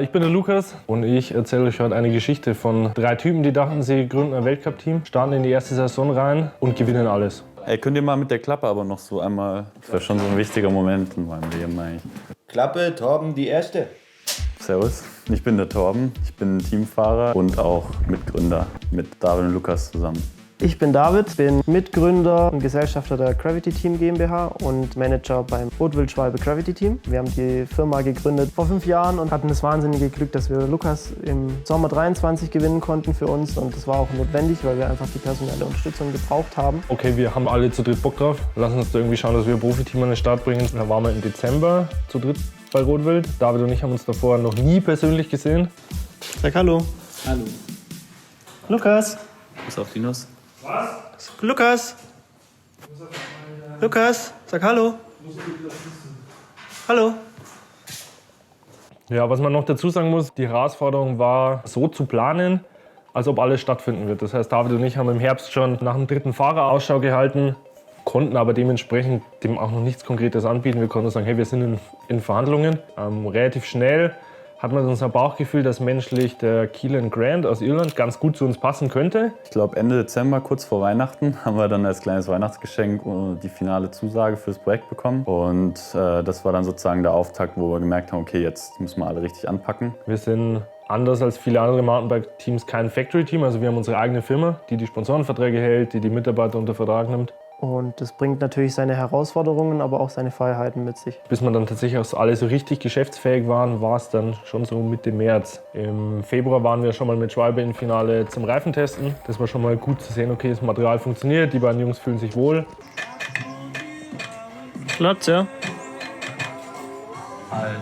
Ich bin der Lukas und ich erzähle euch heute eine Geschichte von 3 Typen, die dachten, sie gründen ein Weltcup-Team, starten in die erste Saison rein und gewinnen alles. Ey, könnt ihr mal mit der Klappe aber noch so einmal, das wäre schon so ein wichtiger Moment in meinem Leben eigentlich. Klappe, Torben, die erste. Servus, ich bin der Torben, ich bin Teamfahrer und auch Mitgründer mit David und Lukas zusammen. Ich bin David, bin Mitgründer und Gesellschafter der Gravity Team GmbH und Manager beim Rotwild-Schwalbe Gravity Team. Wir haben die Firma gegründet vor 5 Jahren und hatten das wahnsinnige Glück, dass wir Lukas im Sommer 23 gewinnen konnten für uns. Und das war auch notwendig, weil wir einfach die personelle Unterstützung gebraucht haben. Okay, wir haben alle zu dritt Bock drauf. Lassen uns da irgendwie schauen, dass wir ein Profiteam an den Start bringen. Da waren wir im Dezember zu dritt bei Rotwild. David und ich haben uns davor noch nie persönlich gesehen. Sag Hallo. Hallo. Lukas. Bis auf die Nuss. Lukas. Lukas, sag Hallo. Hallo. Ja, was man noch dazu sagen muss, die Herausforderung war, so zu planen, als ob alles stattfinden wird. Das heißt, David und ich haben im Herbst schon nach dem 3. Fahrer Ausschau gehalten, konnten aber dementsprechend dem auch noch nichts Konkretes anbieten. Wir konnten sagen, hey, wir sind in Verhandlungen. Relativ schnell hat man unser Bauchgefühl, dass menschlich der Keelan Grant aus Irland ganz gut zu uns passen könnte. Ich glaube Ende Dezember, kurz vor Weihnachten, haben wir dann als kleines Weihnachtsgeschenk die finale Zusage fürs Projekt bekommen. Und das war dann sozusagen der Auftakt, wo wir gemerkt haben, okay, jetzt müssen wir alle richtig anpacken. Wir sind anders als viele andere Mountainbike-Teams kein Factory-Team. Also wir haben unsere eigene Firma, die Sponsorenverträge hält, die Mitarbeiter unter Vertrag nimmt. Und das bringt natürlich seine Herausforderungen, aber auch seine Freiheiten mit sich. Bis wir dann tatsächlich auch alle so richtig geschäftsfähig waren, war es dann schon so Mitte März. Im Februar waren wir schon mal mit Schwalbe im Finale zum Reifentesten. Das war schon mal gut zu sehen, okay, das Material funktioniert, die beiden Jungs fühlen sich wohl. Platz, ja. Alter.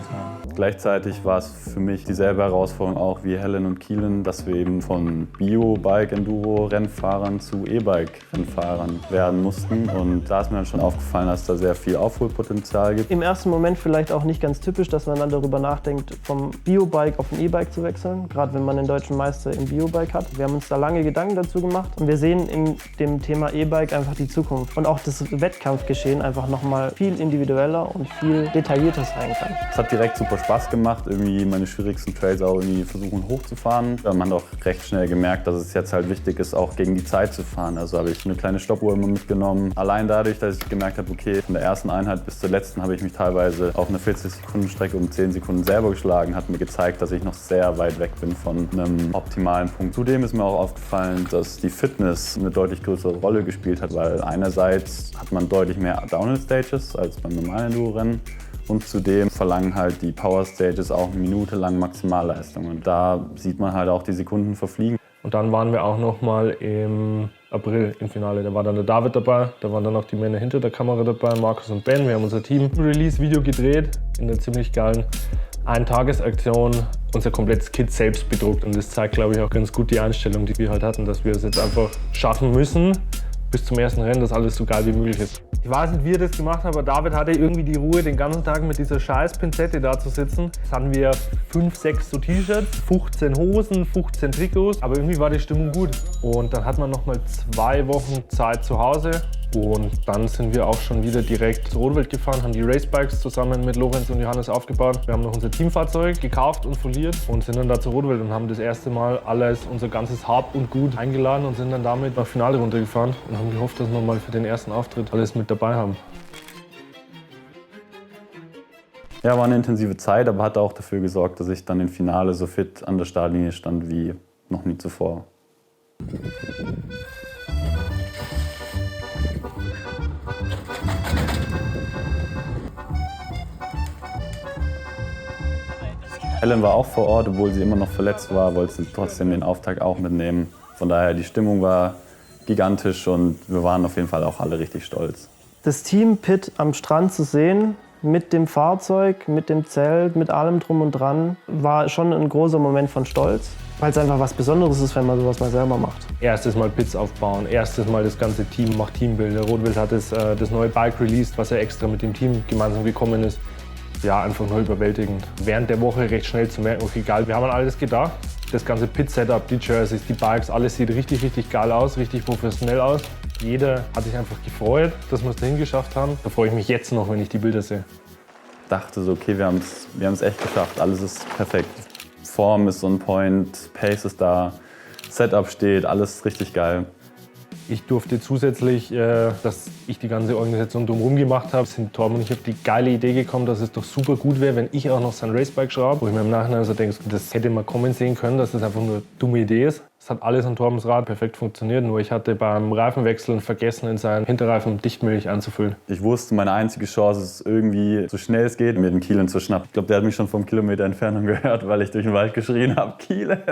Gleichzeitig war es für mich dieselbe Herausforderung auch wie Helen und Keelan, dass wir eben von Bio-Bike-Enduro-Rennfahrern zu E-Bike-Rennfahrern werden mussten. Und da ist mir dann schon aufgefallen, dass da sehr viel Aufholpotenzial gibt. Im ersten Moment vielleicht auch nicht ganz typisch, dass man dann darüber nachdenkt, vom Bio-Bike auf ein E-Bike zu wechseln, gerade wenn man den deutschen Meister im Bio-Bike hat. Wir haben uns da lange Gedanken dazu gemacht und wir sehen in dem Thema E-Bike einfach die Zukunft und auch das Wettkampfgeschehen einfach nochmal viel individueller und viel detaillierter sein kann. Es hat direkt super Spaß gemacht, irgendwie meine schwierigsten Trails auch irgendwie versuchen hochzufahren. Man hat auch recht schnell gemerkt, dass es jetzt halt wichtig ist, auch gegen die Zeit zu fahren. Also habe ich eine kleine Stoppuhr immer mitgenommen. Allein dadurch, dass ich gemerkt habe, okay, von der ersten Einheit bis zur letzten habe ich mich teilweise auf einer 40-Sekunden-Strecke um 10 Sekunden selber geschlagen, hat mir gezeigt, dass ich noch sehr weit weg bin von einem optimalen Punkt. Zudem ist mir auch aufgefallen, dass die Fitness eine deutlich größere Rolle gespielt hat, weil einerseits hat man deutlich mehr Downhill-Stages als beim normalen Enduro-Rennen. Und zudem verlangen halt die Power Stages auch eine Minute lang Maximalleistung. Und da sieht man halt auch die Sekunden verfliegen. Und dann waren wir auch noch mal im April im Finale. Da war dann der David dabei, da waren dann auch die Männer hinter der Kamera dabei, Markus und Ben. Wir haben unser Team-Release-Video gedreht in einer ziemlich geilen Eintagesaktion. Unser komplettes Kit selbst bedruckt. Und das zeigt, glaube ich, auch ganz gut die Einstellung, die wir halt hatten, dass wir es jetzt einfach schaffen müssen, bis zum ersten Rennen, dass alles so geil wie möglich ist. Ich weiß nicht, wie er das gemacht hat, aber David hatte irgendwie die Ruhe, den ganzen Tag mit dieser scheiß Pinzette da zu sitzen. Jetzt hatten wir 5, 6 so T-Shirts, 15 Hosen, 15 Trikots, aber irgendwie war die Stimmung gut. Und dann hat man noch mal 2 Wochen Zeit zu Hause. Und dann sind wir auch schon wieder direkt zu Rotwild gefahren, haben die Racebikes zusammen mit Lorenz und Johannes aufgebaut. Wir haben noch unser Teamfahrzeug gekauft und foliert und sind dann da zu Rotwild und haben das erste Mal unser ganzes Hab und Gut eingeladen und sind dann damit nach Finale runtergefahren und haben gehofft, dass wir mal für den ersten Auftritt alles mit dabei haben. Ja, war eine intensive Zeit, aber hat auch dafür gesorgt, dass ich dann im Finale so fit an der Startlinie stand wie noch nie zuvor. Helen war auch vor Ort, obwohl sie immer noch verletzt war, wollte sie trotzdem den Auftakt auch mitnehmen. Von daher, die Stimmung war gigantisch und wir waren auf jeden Fall auch alle richtig stolz. Das Team Pit am Strand zu sehen, mit dem Fahrzeug, mit dem Zelt, mit allem drum und dran, war schon ein großer Moment von Stolz, weil es einfach was Besonderes ist, wenn man sowas mal selber macht. Erstes Mal Pits aufbauen, erstes Mal das ganze Team macht Teambilder. Rotwild hat das neue Bike released, was ja extra mit dem Team gemeinsam gekommen ist. Ja, einfach nur überwältigend. Während der Woche recht schnell zu merken, okay, geil, wir haben an alles gedacht. Das ganze Pit-Setup, die Jerseys, die Bikes, alles sieht richtig, richtig geil aus, richtig professionell aus. Jeder hat sich einfach gefreut, dass wir es dahin geschafft haben. Da freue ich mich jetzt noch, wenn ich die Bilder sehe. Ich dachte so, okay, wir haben es echt geschafft, alles ist perfekt. Form ist on point, Pace ist da, Setup steht, alles richtig geil. Ich durfte zusätzlich, dass ich die ganze Organisation drumherum gemacht habe, sind Torben und ich auf die geile Idee gekommen, dass es doch super gut wäre, wenn ich auch noch sein Racebike schraube. Wo ich mir im Nachhinein so denke, das hätte man kommen sehen können, dass das einfach nur eine dumme Idee ist. Es hat alles an Torbens Rad perfekt funktioniert, nur ich hatte beim Reifenwechseln vergessen, in seinen Hinterreifen Dichtmilch anzufüllen. Ich wusste, meine einzige Chance ist irgendwie, so schnell es geht, mir den Kielen zu schnappen. Ich glaube, der hat mich schon vom Kilometer Entfernung gehört, weil ich durch den Wald geschrien habe, Kielen!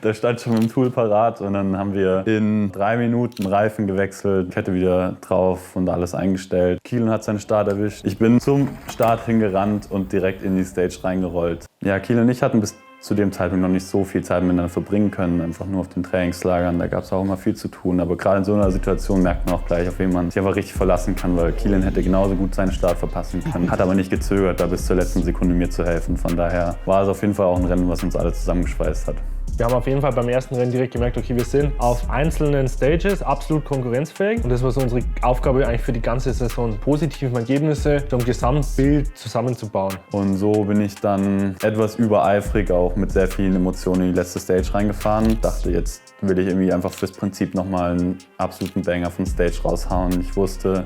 Der stand schon mit dem Tool parat und dann haben wir in 3 Minuten Reifen gewechselt, Kette wieder drauf und alles eingestellt. Kielen hat seinen Start erwischt. Ich bin zum Start hingerannt und direkt in die Stage reingerollt. Ja, Kielen und ich hatten bis zu dem Zeitpunkt noch nicht so viel Zeit miteinander verbringen können, einfach nur auf den Trainingslagern. Da gab es auch immer viel zu tun. Aber gerade in so einer Situation merkt man auch gleich, auf wen man sich einfach richtig verlassen kann, weil Kielen hätte genauso gut seinen Start verpassen können, hat aber nicht gezögert, da bis zur letzten Sekunde mir zu helfen. Von daher war es auf jeden Fall auch ein Rennen, was uns alle zusammengeschweißt hat. Wir haben auf jeden Fall beim ersten Rennen direkt gemerkt, okay, wir sind auf einzelnen Stages absolut konkurrenzfähig. Und das war so unsere Aufgabe eigentlich für die ganze Saison, positive Ergebnisse zum Gesamtbild zusammenzubauen. Und so bin ich dann etwas übereifrig, auch mit sehr vielen Emotionen in die letzte Stage reingefahren. Dachte, jetzt will ich irgendwie einfach fürs Prinzip nochmal einen absoluten Banger von Stage raushauen. Ich wusste,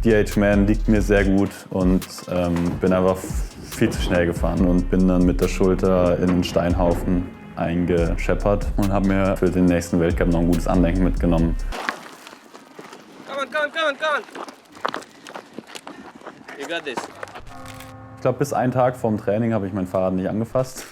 DH-Man liegt mir sehr gut und bin einfach viel zu schnell gefahren und bin dann mit der Schulter in den Steinhaufen eingescheppert und habe mir für den nächsten Weltcup noch ein gutes Andenken mitgenommen. Come on. You got this. Ich glaube, bis einen Tag vorm Training habe ich mein Fahrrad nicht angefasst,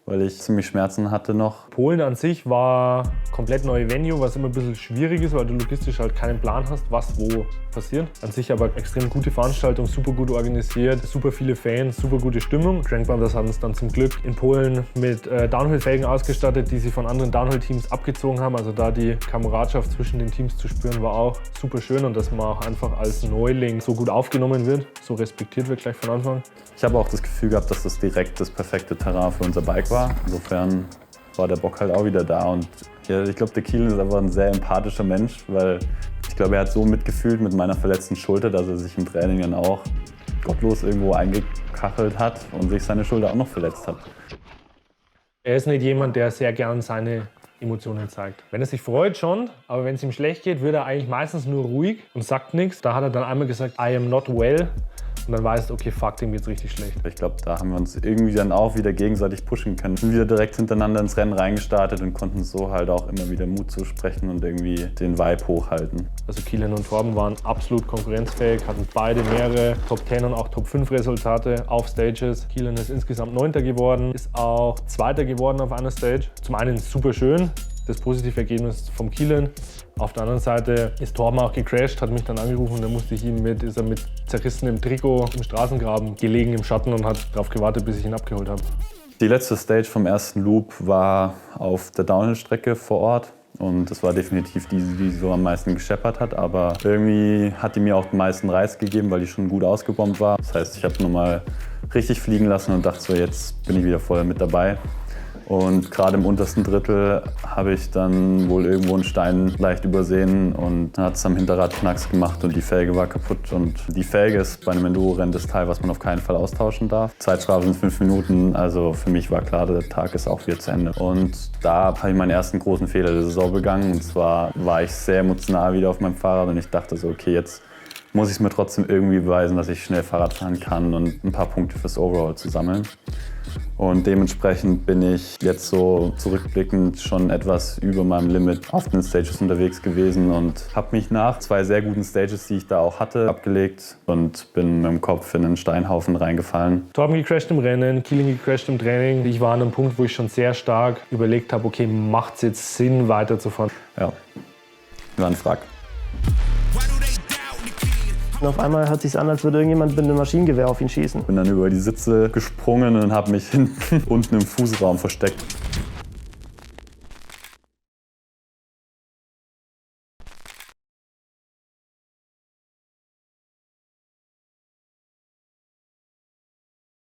weil ich ziemlich Schmerzen hatte noch. Polen an sich war komplett neue Venue, was immer ein bisschen schwierig ist, weil du logistisch halt keinen Plan hast, was wo passiert. An sich aber extrem gute Veranstaltung, super gut organisiert, super viele Fans, super gute Stimmung. Crank Brothers haben uns dann zum Glück in Polen mit Downhill-Felgen ausgestattet, die sie von anderen Downhill-Teams abgezogen haben. Also da die Kameradschaft zwischen den Teams zu spüren, war auch super schön und dass man auch einfach als Neuling so gut aufgenommen wird, so respektiert wird gleich von Anfang. Ich habe auch das Gefühl gehabt, dass das direkt das perfekte Terrain für unser Bike war. Insofern war der Bock halt auch wieder da. Und ja, ich glaube, der Kielen ist einfach ein sehr empathischer Mensch, weil ich glaube, er hat so mitgefühlt mit meiner verletzten Schulter, dass er sich im Training dann auch gottlos irgendwo eingekachelt hat und sich seine Schulter auch noch verletzt hat. Er ist nicht jemand, der sehr gern seine Emotionen zeigt. Wenn er sich freut schon, aber wenn es ihm schlecht geht, wird er eigentlich meistens nur ruhig und sagt nichts. Da hat er dann einmal gesagt, I am not well. Und dann weißt du, okay, fuck, dem geht's richtig schlecht. Ich glaube, da haben wir uns irgendwie dann auch wieder gegenseitig pushen können. Wir sind wieder direkt hintereinander ins Rennen reingestartet und konnten so halt auch immer wieder Mut zusprechen und irgendwie den Vibe hochhalten. Also Kielen und Torben waren absolut konkurrenzfähig, hatten beide mehrere Top 10 und auch Top 5 Resultate auf Stages. Kielen ist insgesamt 9. geworden, ist auch 2. geworden auf einer Stage. Zum einen super schön, das positive Ergebnis vom Kielen. Auf der anderen Seite ist Torben auch gecrashed, hat mich dann angerufen und dann ist er mit zerrissenem Trikot im Straßengraben gelegen im Schatten und hat darauf gewartet, bis ich ihn abgeholt habe. Die letzte Stage vom ersten Loop war auf der Downhill-Strecke vor Ort. Und das war definitiv die so am meisten gescheppert hat. Aber irgendwie hat die mir auch den meisten Reiz gegeben, weil die schon gut ausgebombt war. Das heißt, ich habe nochmal richtig fliegen lassen und dachte so, jetzt bin ich wieder voll mit dabei. Und gerade im untersten Drittel habe ich dann wohl irgendwo einen Stein leicht übersehen und hat es am Hinterrad Knacks gemacht und die Felge war kaputt. Und die Felge ist bei einem Enduro-Rennen das Teil, was man auf keinen Fall austauschen darf. Zeitstrafe sind 5 Minuten, also für mich war klar, der Tag ist auch wieder zu Ende. Und da habe ich meinen ersten großen Fehler der Saison begangen. Und zwar war ich sehr emotional wieder auf meinem Fahrrad und ich dachte so, okay, jetzt muss ich es mir trotzdem irgendwie beweisen, dass ich schnell Fahrrad fahren kann und ein paar Punkte fürs Overall zu sammeln. Und dementsprechend bin ich jetzt so zurückblickend schon etwas über meinem Limit auf den Stages unterwegs gewesen und habe mich nach 2 sehr guten Stages, die ich da auch hatte, abgelegt und bin mit dem Kopf in einen Steinhaufen reingefallen. Torben gecrashed im Rennen, Kielen gecrashed im Training. Ich war an einem Punkt, wo ich schon sehr stark überlegt habe, okay, macht es jetzt Sinn, weiterzufahren? Ja, war ein Frack. Und auf einmal hört es sich an, als würde irgendjemand mit einem Maschinengewehr auf ihn schießen. Bin dann über die Sitze gesprungen und habe mich hinten unten im Fußraum versteckt.